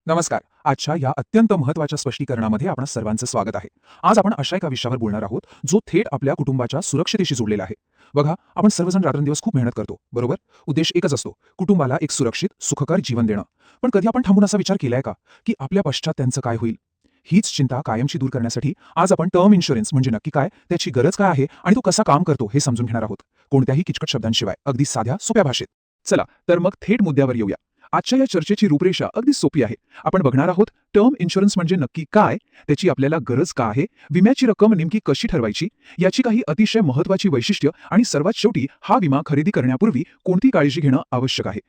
नमस्कार. आजच्या या अत्यंत महत्त्वाच्या स्पष्टीकरणामध्ये आपण सर्वांचं स्वागत आहे. आज आपण अशा एका विषयावर बोलणार आहोत, जो थेट आपल्या कुटुंबाच्या सुरक्षितेशी जोडलेला आहे. बघा, आपण सर्वजण रात्रंदिवस खूप मेहनत करतो, बरोबर? उद्देश एकच असतो, कुटुंबाला एक सुरक्षित, सुखकर जीवन देणं. पण कधी आपण थांबून असा विचार केलाय का, की आपल्या पश्चात त्यांचं काय होईल? हीच चिंता कायमची दूर करण्यासाठी आज आपण टर्म इन्शुरन्स म्हणजे नक्की काय, त्याची गरज काय आहे आणि तो कसा काम करतो हे समजून घेणार आहोत. कोणत्याही किचकट शब्दांशिवाय, अगदी साध्या, सोप्या भाषेत. चला, तर मग थेट मुद्द्यावर येऊया. आजच्या या चर्चेची रूपरेषा अगदी सोपी आहे. आपण बघणार आहोत टर्म इन्शुरन्स म्हणजे नक्की काय, त्याची आपल्याला गरज का आहे, विम्याची रक्कम नेमकी कशी ठरवायची, याची काही अतिशय महत्त्वाची वैशिष्ट्य आणि सर्वात शेवटी हा विमा खरेदी करण्यापूर्वी कोणती काळजी घेणं आवश्यक आहे.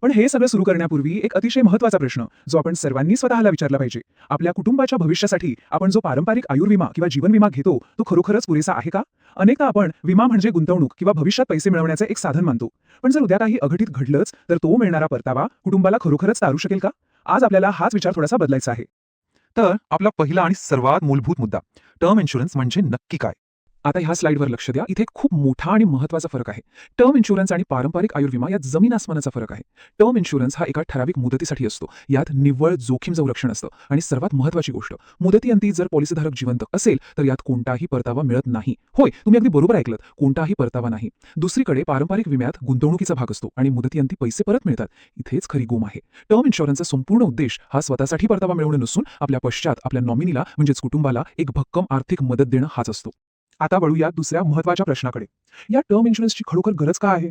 पण हे सगळं सुरू करण्यापूर्वी एक अतिशय महत्त्वाचा प्रश्न, जो आपण सर्वांनी स्वतःला विचारला पाहिजे. आपल्या कुटुंबाच्या भविष्यासाठी आपण जो पारंपरिक आयुर्विमा किंवा जीवन विमा घेतो, तो खरोखरच पुरेसा आहे का? अनेकदा आपण विमा म्हणजे गुंतवणूक किंवा भविष्यात पैसे मिळवण्याचे एक साधन मानतो. पण जर उद्या काही अघटित घडलंच, तर तो मिळणारा परतावा कुटुंबाला खरोखरच तारू शकेल का? आज आपल्याला हाच विचार थोडासा बदलायचा आहे. तर आपला पहिला आणि सर्वात मूलभूत मुद्दा, टर्म इन्शुरन्स म्हणजे नक्की काय? आता ह्या स्लाइडवर लक्ष द्या. इथे खूप मोठा आणि महत्त्वाचा फरक आहे. टर्म इन्शुरन्स आणि पारंपरिक आयुर्विमा यात जमीन आसमानाचा फरक आहे. टर्म इन्शुरन्स हा एका ठराविक मुदतीसाठी असतो. यात निव्वळ जोखीम संरक्षण असतं आणि सर्वात महत्त्वाची गोष्ट, मुदतीअंती जर पॉलिसीधारक जिवंत असेल तर यात कोणताही परतावा मिळत नाही. होय, तुम्ही अगदी बरोबर ऐकलत, कोणताही परतावा नाही. दुसरीकडे पारंपरिक विम्यात गुंतवणुकीचा भाग असतो आणि मुदतीअंती पैसे परत मिळतात. इथेच खरी गुम आहे. टर्म इन्शुरन्सचा संपूर्ण उद्देश हा स्वतःसाठी परतावा मिळवणं नसून आपल्या पश्चात आपल्या नॉमिनीला म्हणजेच कुटुंबाला एक भक्कम आर्थिक मदत देणं हाच असतो. आता वळूया दुसऱ्या महत्त्वाच्या प्रश्नाकडे. या टर्म इन्शुरन्सची खरोखर गरज का आहे?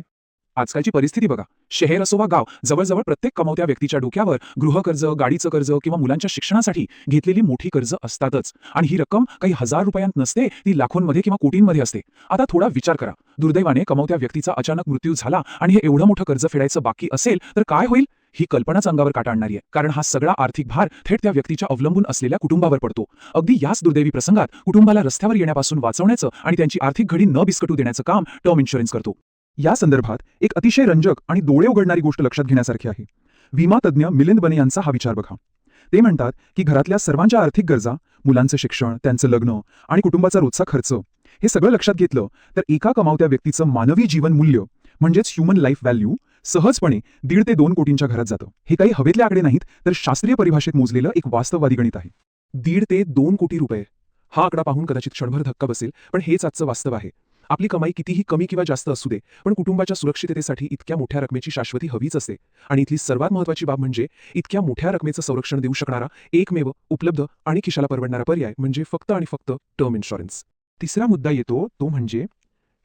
आजकालची परिस्थिती बघा. शहर असो वा गाव, जवळजवळ प्रत्येक कमावत्या व्यक्तीच्या डोक्यावर गृहकर्ज, गाडीचं कर्ज किंवा मुलांच्या शिक्षणासाठी घेतलेली मोठी कर्ज असतातच. आणि ही रक्कम काही हजार रुपयांत नसते, ती लाखोंमध्ये किंवा कोटींमध्ये असते. आता थोडा विचार करा. दुर्दैवाने कमावत्या व्यक्तीचा अचानक मृत्यू झाला आणि हे एवढं मोठं कर्ज फेडायचं बाकी असेल तर काय होईल? ही कल्पनाच अंगावर काटा आणणारी आहे. कारण हा सगळा आर्थिक भार थेट त्या व्यक्तीच्या अवलंबून असलेल्या कुटुंबावर पडतो. अगदी याच दुर्दैवी प्रसंगात कुटुंबाला रस्त्यावर येण्यापासून वाचवण्याचं आणि त्यांची आर्थिक घडी न बिस्कटू देण्याचं काम टर्म इन्शुरन्स करतो. या संदर्भात एक अतिशय रंजक आणि डोळे उघडणारी गोष्ट लक्षात घेण्यासारखी आहे. विमा तज्ज्ञ मिलिंद बने यांचा हा विचार बघा. ते म्हणतात की घरातल्या सर्वांच्या आर्थिक गरजा, मुलांचं शिक्षण, त्यांचं लग्न आणि कुटुंबाचा रोजचा खर्च, हे सगळं लक्षात घेतलं तर एका कमावत्या व्यक्तीचं मानवी जीवन मूल्य म्हणजेच ह्युमन लाईफ व्हॅल्यू सहजपणे 1.5 ते 2 कोटींच्या घरात जातं. हे काही हवेतले आकडे नाहीत, तर शास्त्रीय परिभाषेत मोजलेलं एक वास्तववादी गणित आहे. 1.5 ते 2 कोटी रुपये. हा आकडा पाहून कदाचित क्षणभर धक्का बसेल, पण हेच आजचं वास्तव आहे. आपली कमाई कितीही कमी किंवा जास्त असू दे, पण कुटुंबाच्या सुरक्षिततेसाठी इतक्या मोठ्या रकमेची शाश्वती हवीच असते. आणि इथली सर्वात महत्त्वाची बाब म्हणजे इतक्या मोठ्या रकमेचं संरक्षण देऊ शकणारा एकमेव उपलब्ध आणि खिशाला परवडणारा पर्याय म्हणजे फक्त आणि फक्त टर्म इन्शुरन्स. तिसरा मुद्दा येतो तो म्हणजे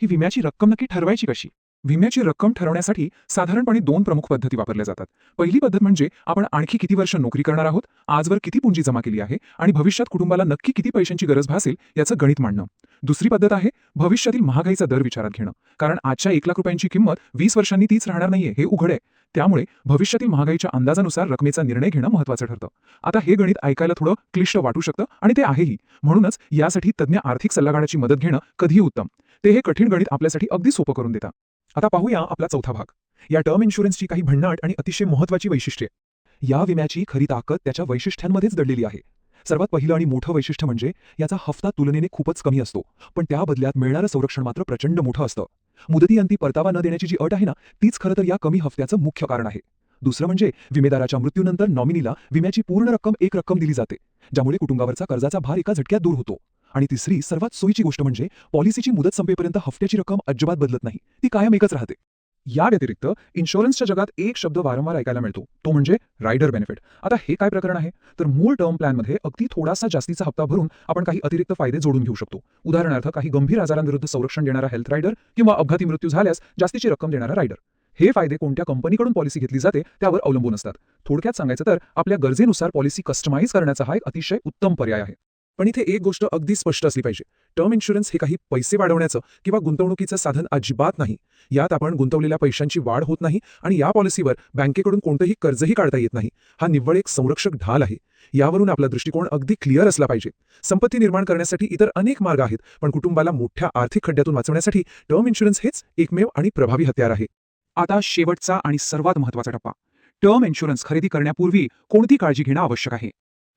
ही विम्याची रक्कम नक्की ठरवायची कशी? विम्याची रक्कम ठरवण्यासाठी साधारणपणे 2 प्रमुख पद्धती वापरल्या जातात. पहिली पद्धत म्हणजे आपण आणखी किती वर्ष नोकरी करणार आहोत, आजवर किती पुंजी जमा केली आहे आणि भविष्यात कुटुंबाला नक्की किती पैशांची गरज भासेल याचं गणित मांडणं. दुसरी पद्धत आहे भविष्यातील महागाईचा दर विचारात घेणं. कारण आजच्या 1 लाख रुपयांची किंमत 20 वर्षांनी तीच राहणार नाहीये, हे उघड आहे. त्यामुळे भविष्यातील महागाईच्या अंदाजानुसार रकमेचा निर्णय घेणं महत्त्वाचं ठरतं. आता हे गणित ऐकायला थोडं क्लिष्ट वाटू शकतं आणि ते आहेही. म्हणूनच यासाठी तज्ज्ञ आर्थिक सल्लागाराची मदत घेणं कधीही उत्तम. ते हे कठीण गणित आपल्यासाठी अगदी सोपं करून देतात. आता पाहूया आपला चौथा भाग. या टर्म इन्शुरन्सची काही भन्नाट आणि अतिशय महत्त्वाची वैशिष्ट्ये. या विम्याची खरी ताकद त्याच्या वैशिष्ट्यांमध्येच दडलेली आहे. सर्वात पहिलं आणि मोठं वैशिष्ट्य म्हणजे याचा हफ्ता तुलनेने खूपच कमी असतो, पण त्या बदल्यात मिळणारं संरक्षण मात्र प्रचंड मोठं असतं. मुदतीअंती परतावा न देण्याची जी अट आहे ना, तीच खरं तर या कमी हफ्त्याचं मुख्य कारण आहे. दुसरं म्हणजे विमेदाराच्या मृत्यूनंतर नॉमिनीला विम्याची पूर्ण रक्कम एक रक्कम दिली जाते, ज्यामुळे कुटुंबावरचा कर्जाचा भार एका झटक्यात दूर होतो. आणि तिसरी सर्वात सोयीची गोष्ट म्हणजे पॉलिसीची मुदत संपेपर्यंत हफ्त्याची रक्कम अजिबात बदलत नाही, ती कायम एकच राहते. या व्यतिरिक्त इन्शुरन्सच्या जगात एक शब्द वारंवार ऐकायला मिळतो, तो म्हणजे रायडर बेनिफिट. आता हे काय प्रकरण आहे? तर मूळ टर्म प्लॅनमध्ये अगदी थोडासा जास्तीचा हप्ता भरून आपण काही अतिरिक्त फायदे जोडून घेऊ शकतो. उदाहरणार्थ काही गंभीर आजारांविरुद्ध संरक्षण देणारा हेल्थ रायडर किंवा अपघाती मृत्यू झाल्यास जास्तीची रक्कम देणारा रायडर. हे फायदे कोणत्या कंपनीकडून पॉलिसी घेतली जाते त्यावर अवलंबून असतात. थोडक्यात सांगायचं तर आपल्या गरजेनुसार पॉलिसी कस्टमाइज करण्याचा हा एक अतिशय उत्तम पर्याय आहे. पण इथे एक गोष्ट अगदी स्पष्ट असली पाहिजे. टर्म इन्शुरन्स हे काही पैसे वाढवण्याचं किंवा गुंतवणुकीचं साधन अजिबात नाही. यात आपण गुंतवलेल्या पैशांची वाढ होत नाही आणि या पॉलिसीवर बँकेकडून कोणतंही कर्जही काढता येत नाही. हा निव्वळ एक संरक्षक ढाल आहे. यावरून आपला दृष्टिकोन अगदी क्लिअर असला पाहिजे. संपत्ती निर्माण करण्यासाठी इतर अनेक मार्ग आहेत, पण कुटुंबाला मोठ्या आर्थिक खड्ड्यातून वाचवण्यासाठी टर्म इन्शुरन्स हेच एकमेव आणि प्रभावी हत्यार आहे. आता शेवटचा आणि सर्वात महत्त्वाचा टप्पा. टर्म इन्शुरन्स खरेदी करण्यापूर्वी कोणती काळजी घेणं आवश्यक आहे?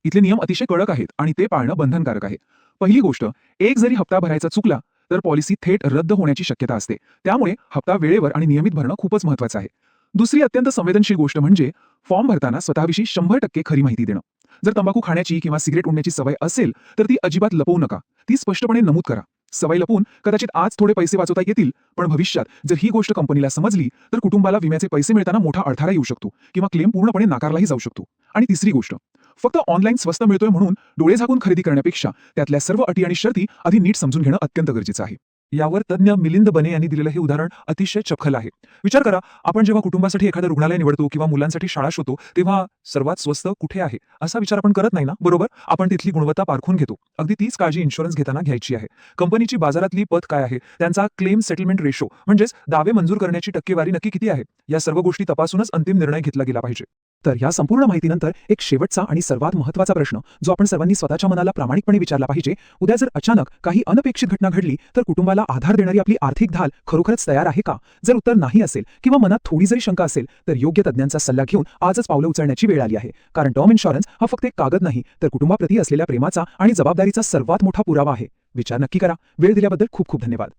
इथले नियम अतिशय कडक आहेत आणि ते पाळणं बंधनकारक आहे. पहिली गोष्ट, एक जरी हप्ता भरायचा चुकला तर पॉलिसी थेट रद्द होण्याची शक्यता असते. त्यामुळे हप्ता वेळेवर आणि नियमित भरणं खूपच महत्त्वाचं आहे. दुसरी अत्यंत संवेदनशील गोष्ट म्हणजे फॉर्म भरताना स्वतःविषयी 100% खरी माहिती देणं. जर तंबाखू खाण्याची किंवा सिगरेट ओढण्याची सवय असेल तर ती अजिबात लपवू नका. ती स्पष्टपणे नमूद करा. सवय लपवून कदाचित आज थोडे पैसे वाचवता येतील, पण भविष्यात जर ही गोष्ट कंपनीला समजली तर कुटुंबाला विम्याचे पैसे मिळताना मोठा अडथळा येऊ शकतो किंवा क्लेम पूर्णपणे नाकारलाही जाऊ शकतो. आणि तिसरी गोष्ट, फक्त ऑनलाईन स्वस्त मिळतोय म्हणून डोळे झाकून खरेदी करण्यापेक्षा त्यातल्या सर्व अटी आणि शर्ती आधी नीट समजून घेणं अत्यंत गरजेचं आहे. यावर तज्ञ मिलिंद बने यांनी दिलेलं हे उदाहरण अतिशय चपखल आहे. विचार करा, आपण जेव्हा कुटुंबासाठी एखादं रुग्णालय निवडतो किंवा मुलांसाठी शाळा शोधतो तेव्हा सर्वात स्वस्त कुठे आहे असा विचार आपण करत नाही ना, बरोबर? आपण तिथली गुणवत्ता पारखून घेतो. अगदी तीच काळजी इन्शुरन्स घेताना घ्यायची आहे. कंपनीची बाजारातली पत काय आहे, त्यांचा क्लेम सेटलमेंट रेशो म्हणजेच दावे मंजूर करण्याची टक्केवारी नक्की किती आहे, या सर्व गोष्टी तपासूनच अंतिम निर्णय घेतला गेला पाहिजे. तर या संपूर्ण माहितीनंतर एक शेवटचा आणि सर्वात महत्त्वाचा प्रश्न जो आपण सर्वांनी स्वतःच्या मनाला प्रामाणिकपणे विचारला पाहिजे, उद्या जर अचानक काही अनपेक्षित घटना घडली तर कुटुंबाला आधार देणारी आपली आर्थिक ढाल खरोखरच तयार आहे का? जर उत्तर नाही असेल किंवा मनात थोडी जरी शंका असेल तर योग्य तज्ञांचा सल्ला घेऊन आजच पावलं उचलण्याची वेळ आली आहे. कारण टर्म इन्शुरन्स हा फक्त एक कागद नाही तर कुटुंबाप्रती असलेल्या प्रेमाचा आणि जबाबदारीचा सर्वात मोठा पुरावा आहे. विचार नक्की करा. वेळ दिल्याबद्दल खूप खूप धन्यवाद.